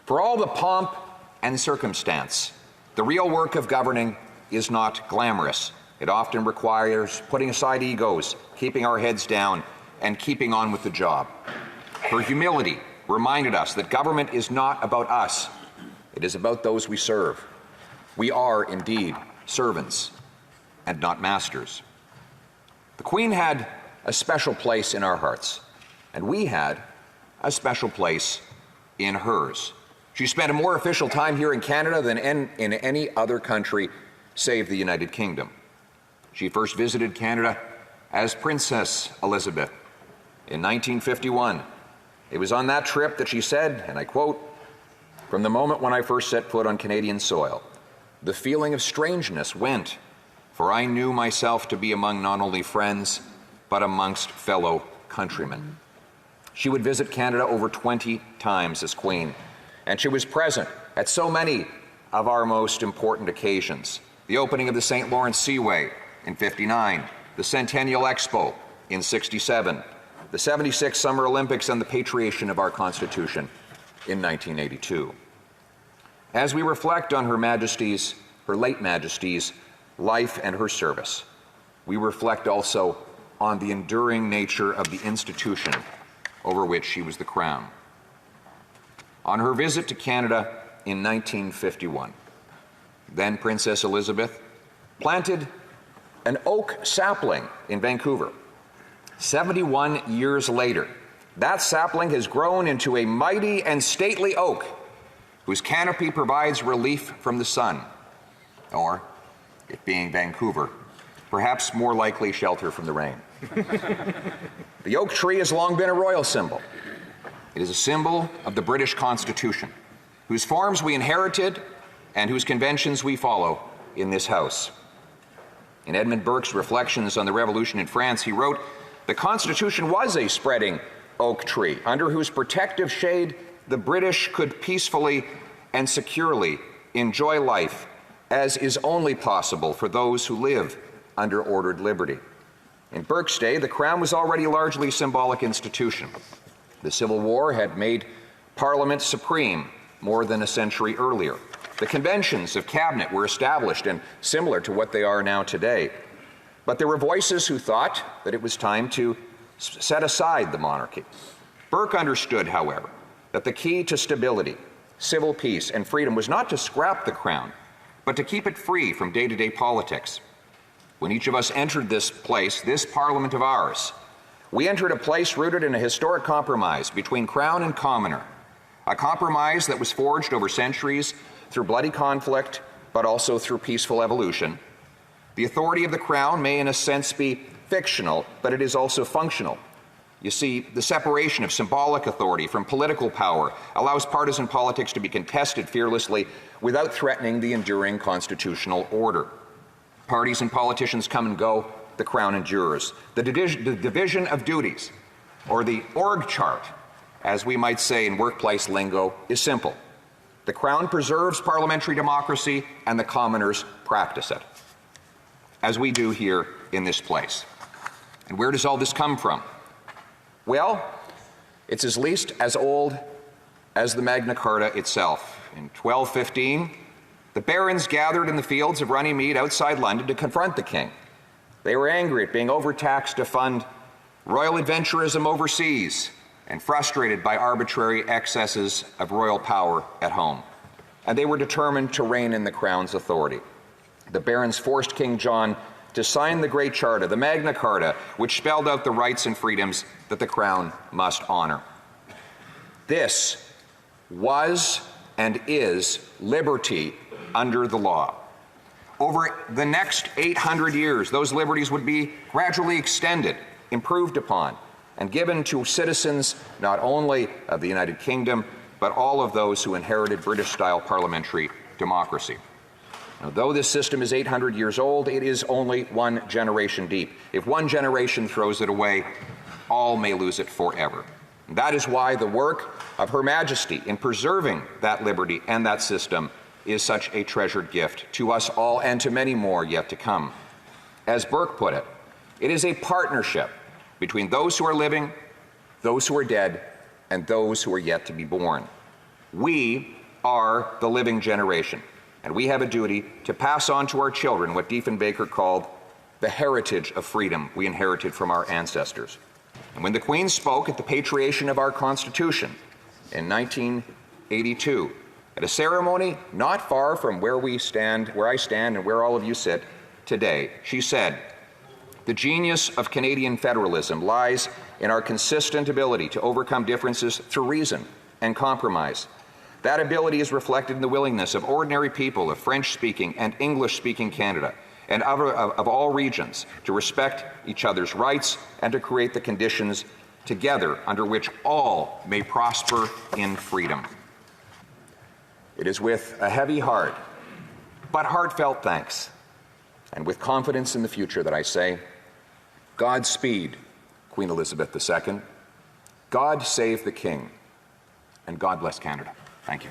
For all the pomp and circumstance, the real work of governing is not glamorous. It often requires putting aside egos, keeping our heads down, and keeping on with the job. Her humility reminded us that government is not about us. It is about those we serve. We are indeed servants and not masters. The Queen had a special place in our hearts, and we had a special place in hers. She spent a more official time here in Canada than in any other country save the United Kingdom. She first visited Canada as Princess Elizabeth in 1951. It was on that trip that she said, and I quote, "From the moment when I first set foot on Canadian soil, the feeling of strangeness went, for I knew myself to be among not only friends, but amongst fellow countrymen." She would visit Canada over 20 times as Queen, and she was present at so many of our most important occasions. The opening of the St. Lawrence Seaway in '59, the Centennial Expo in '67, the '76 Summer Olympics, and the patriation of our Constitution in 1982. As we reflect on her late Majesty's life and her service, we reflect also on the enduring nature of the institution over which she was the crown. On her visit to Canada in 1951, then Princess Elizabeth planted an oak sapling in Vancouver. 71 years later, that sapling has grown into a mighty and stately oak whose canopy provides relief from the sun, or, it being Vancouver, perhaps more likely shelter from the rain. The oak tree has long been a royal symbol. It is a symbol of the British Constitution, whose forms we inherited and whose conventions we follow in this House. In Edmund Burke's Reflections on the Revolution in France, he wrote, "The Constitution was a spreading oak tree, under whose protective shade the British could peacefully and securely enjoy life, as is only possible for those who live under ordered liberty." In Burke's day, the Crown was already a largely symbolic institution. The Civil War had made Parliament supreme more than a century earlier. The conventions of cabinet were established and similar to what they are now today. But there were voices who thought that it was time to set aside the monarchy. Burke understood, however, that the key to stability, civil peace, and freedom was not to scrap the crown, but to keep it free from day-to-day politics. When each of us entered this place, this Parliament of ours, we entered a place rooted in a historic compromise between crown and commoner, a compromise that was forged over centuries through bloody conflict, but also through peaceful evolution. The authority of the crown may in a sense be fictional, but it is also functional. You see, the separation of symbolic authority from political power allows partisan politics to be contested fearlessly without threatening the enduring constitutional order. Parties and politicians come and go, the crown endures. The division of duties, or the org chart, as we might say in workplace lingo, is simple. The crown preserves parliamentary democracy and the commoners practice it, as we do here in this place. And where does all this come from? Well, it's at least as old as the Magna Carta itself. In 1215, the barons gathered in the fields of Runnymede outside London to confront the king. They were angry at being overtaxed to fund royal adventurism overseas and frustrated by arbitrary excesses of royal power at home. And they were determined to rein in the crown's authority. The barons forced King John to sign the Great Charter, the Magna Carta, which spelled out the rights and freedoms that the crown must honor. This was and is liberty under the law. Over the next 800 years, those liberties would be gradually extended, improved upon, and given to citizens not only of the United Kingdom, but all of those who inherited British-style parliamentary democracy. Now, though this system is 800 years old, it is only one generation deep. If one generation throws it away, all may lose it forever. And that is why the work of Her Majesty in preserving that liberty and that system is such a treasured gift to us all and to many more yet to come. As Burke put it, it is a partnership between those who are living, those who are dead, and those who are yet to be born. We are the living generation, and we have a duty to pass on to our children what Diefenbaker called the heritage of freedom we inherited from our ancestors. And when the Queen spoke at the patriation of our Constitution in 1982, at a ceremony not far from where I stand and where all of you sit today, she said, "The genius of Canadian federalism lies in our consistent ability to overcome differences through reason and compromise. That ability is reflected in the willingness of ordinary people of French-speaking and English-speaking Canada and of all regions to respect each other's rights and to create the conditions together under which all may prosper in freedom." It is with a heavy heart, but heartfelt thanks, and with confidence in the future that I say, Godspeed, Queen Elizabeth II, God save the King, and God bless Canada. Thank you.